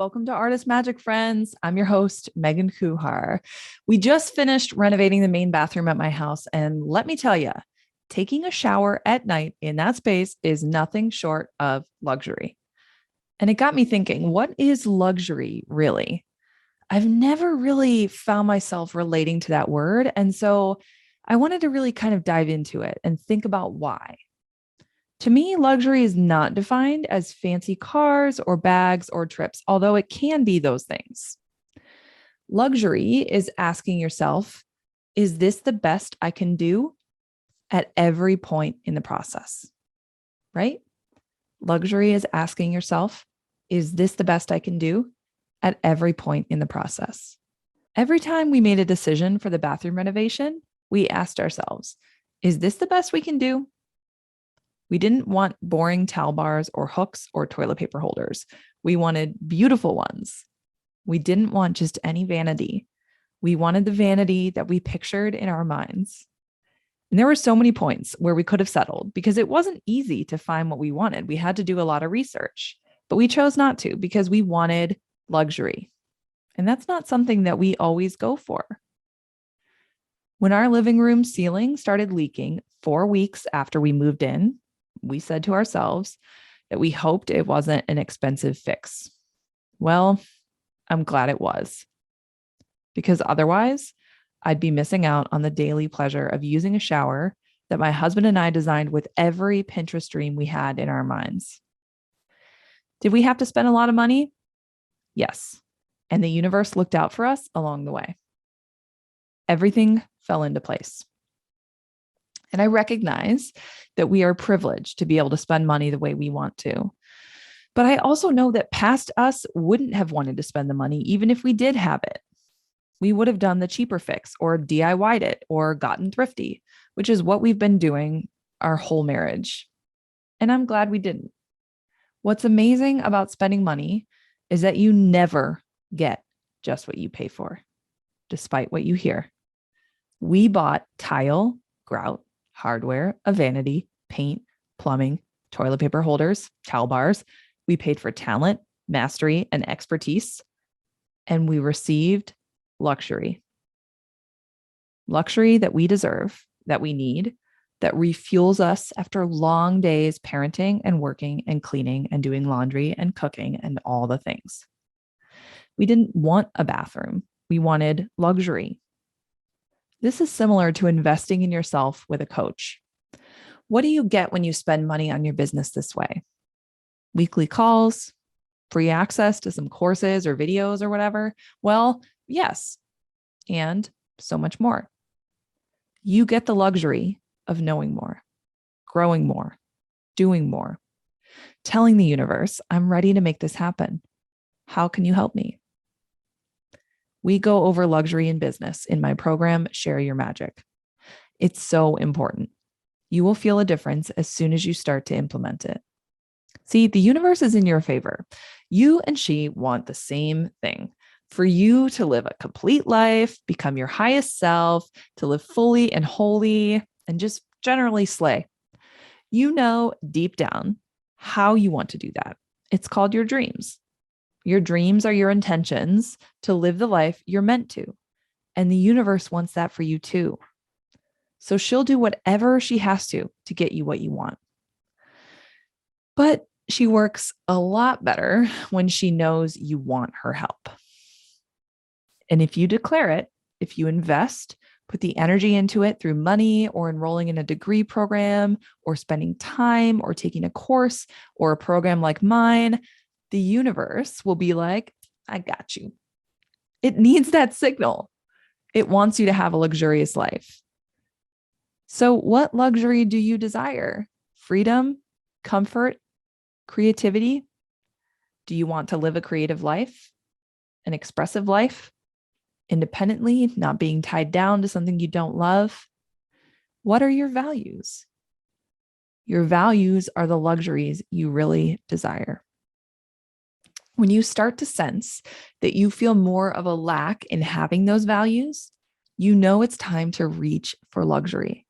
Welcome to Artist Magic, friends. I'm your host, Megan Kuhar. We just finished renovating the main bathroom at my house, and let me tell you, taking a shower at night in that space is nothing short of luxury. And it got me thinking, what is luxury really? I've never really found myself relating to that word. And so I wanted to really kind of dive into it and think about why. To me, luxury is not defined as fancy cars or bags or trips, although it can be those things. Luxury is asking yourself, is this the best I can do at every point in the process? Right? Luxury is asking yourself, is this the best I can do at every point in the process? Every time we made a decision for the bathroom renovation, we asked ourselves, is this the best we can do? We didn't want boring towel bars or hooks or toilet paper holders. We wanted beautiful ones. We didn't want just any vanity. We wanted the vanity that we pictured in our minds. And there were so many points where we could have settled because it wasn't easy to find what we wanted. We had to do a lot of research, but we chose not to because we wanted luxury. And that's not something that we always go for. When our living room ceiling started leaking 4 weeks after we moved in, we said to ourselves that we hoped it wasn't an expensive fix. Well, I'm glad it was, because otherwise I'd be missing out on the daily pleasure of using a shower that my husband and I designed with every Pinterest dream we had in our minds. Did we have to spend a lot of money? Yes. And the universe looked out for us along the way. Everything fell into place. And I recognize that we are privileged to be able to spend money the way we want to. But I also know that past us wouldn't have wanted to spend the money, even if we did have it. We would have done the cheaper fix or DIY'd it or gotten thrifty, which is what we've been doing our whole marriage. And I'm glad we didn't. What's amazing about spending money is that you never get just what you pay for, despite what you hear. We bought tile, grout, hardware, a vanity, paint, plumbing, toilet paper holders, towel bars. We paid for talent, mastery, and expertise, and we received luxury. Luxury that we deserve, that we need, that refuels us after long days parenting and working and cleaning and doing laundry and cooking and all the things. We didn't want a bathroom. We wanted luxury. This is similar to investing in yourself with a coach. What do you get when you spend money on your business this way? Weekly calls, free access to some courses or videos or whatever? Well, yes, and so much more. You get the luxury of knowing more, growing more, doing more, telling the universe, I'm ready to make this happen. How can you help me? We go over luxury in business in my program, Share Your Magic. It's so important. You will feel a difference as soon as you start to implement it. See, the universe is in your favor. You and she want the same thing: for you to live a complete life, become your highest self, to live fully and wholly, and just generally slay. You know deep down how you want to do that. It's called your dreams. Your dreams are your intentions to live the life you're meant to. And the universe wants that for you too. So she'll do whatever she has to get you what you want. But she works a lot better when she knows you want her help. And if you declare it, if you invest, put the energy into it through money or enrolling in a degree program or spending time or taking a course or a program like mine, the universe will be like, I got you. It needs that signal. It wants you to have a luxurious life. So what luxury do you desire? Freedom, comfort, creativity? Do you want to live a creative life, an expressive life, independently, not being tied down to something you don't love? What are your values? Your values are the luxuries you really desire. When you start to sense that you feel more of a lack in having those values, you know it's time to reach for luxury.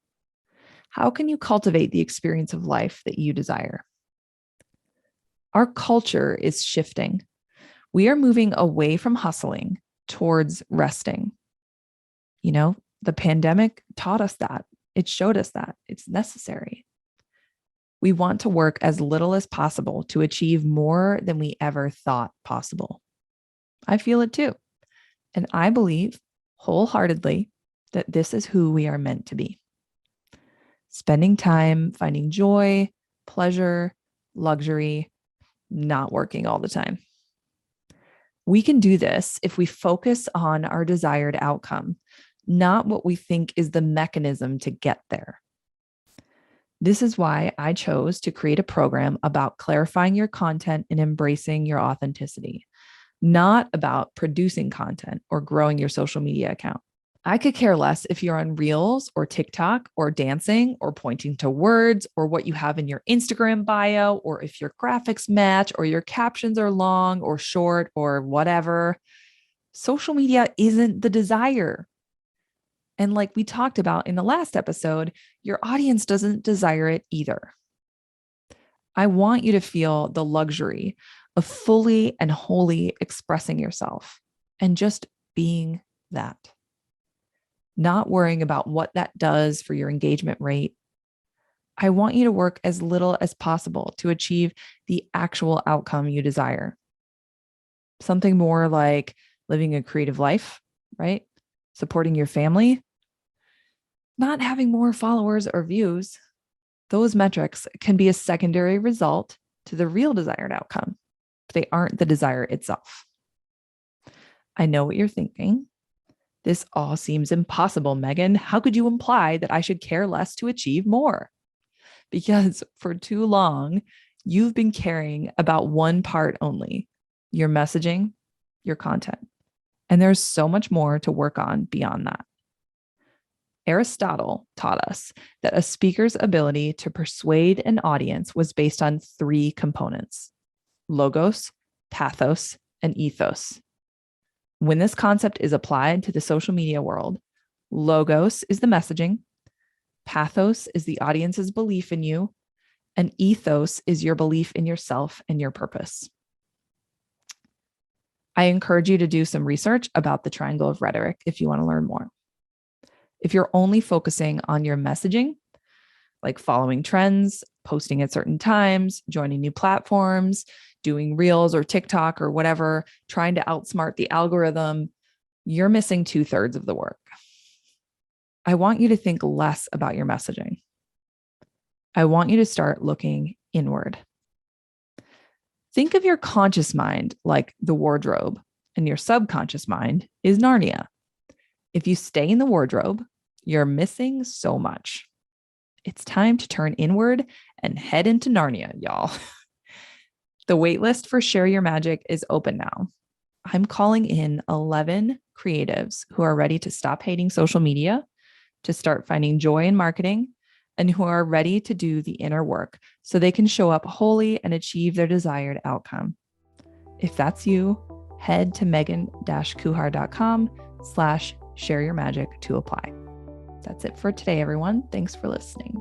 How can you cultivate the experience of life that you desire? Our culture is shifting. We are moving away from hustling towards resting. The pandemic taught us that. It showed us that it's necessary. We want to work as little as possible to achieve more than we ever thought possible. I feel it too. And I believe wholeheartedly that this is who we are meant to be. Spending time finding joy, pleasure, luxury, not working all the time. We can do this if we focus on our desired outcome, not what we think is the mechanism to get there. This is why I chose to create a program about clarifying your content and embracing your authenticity, not about producing content or growing your social media account. I could care less if you're on Reels or TikTok or dancing or pointing to words or what you have in your Instagram bio, or if your graphics match or your captions are long or short or whatever. Social media isn't the desire. And like we talked about in the last episode, your audience doesn't desire it either. I want you to feel the luxury of fully and wholly expressing yourself and just being that. Not worrying about what that does for your engagement rate. I want you to work as little as possible to achieve the actual outcome you desire. Something more like living a creative life, right? Supporting your family, not having more followers or views. Those metrics can be a secondary result to the real desired outcome, but they aren't the desire itself. I know what you're thinking. This all seems impossible, Megan. How could you imply that I should care less to achieve more? Because for too long, you've been caring about one part only, your messaging, your content. And there's so much more to work on beyond that. Aristotle taught us that a speaker's ability to persuade an audience was based on 3 components: logos, pathos, and ethos. When this concept is applied to the social media world, logos is the messaging, pathos is the audience's belief in you, and ethos is your belief in yourself and your purpose. I encourage you to do some research about the triangle of rhetoric if you want to learn more. If you're only focusing on your messaging, like following trends, posting at certain times, joining new platforms, doing Reels or TikTok or whatever, trying to outsmart the algorithm, you're missing 2/3 of the work. I want you to think less about your messaging. I want you to start looking inward. Think of your conscious mind like the wardrobe, and your subconscious mind is Narnia. If you stay in the wardrobe, you're missing so much. It's time to turn inward and head into Narnia, y'all. The waitlist for Share Your Magic is open now. I'm calling in 11 creatives who are ready to stop hating social media, to start finding joy in marketing, and who are ready to do the inner work so they can show up wholly and achieve their desired outcome. If that's you, head to megan-kuhar.com/shareyourmagic to apply. That's it for today, everyone. Thanks for listening.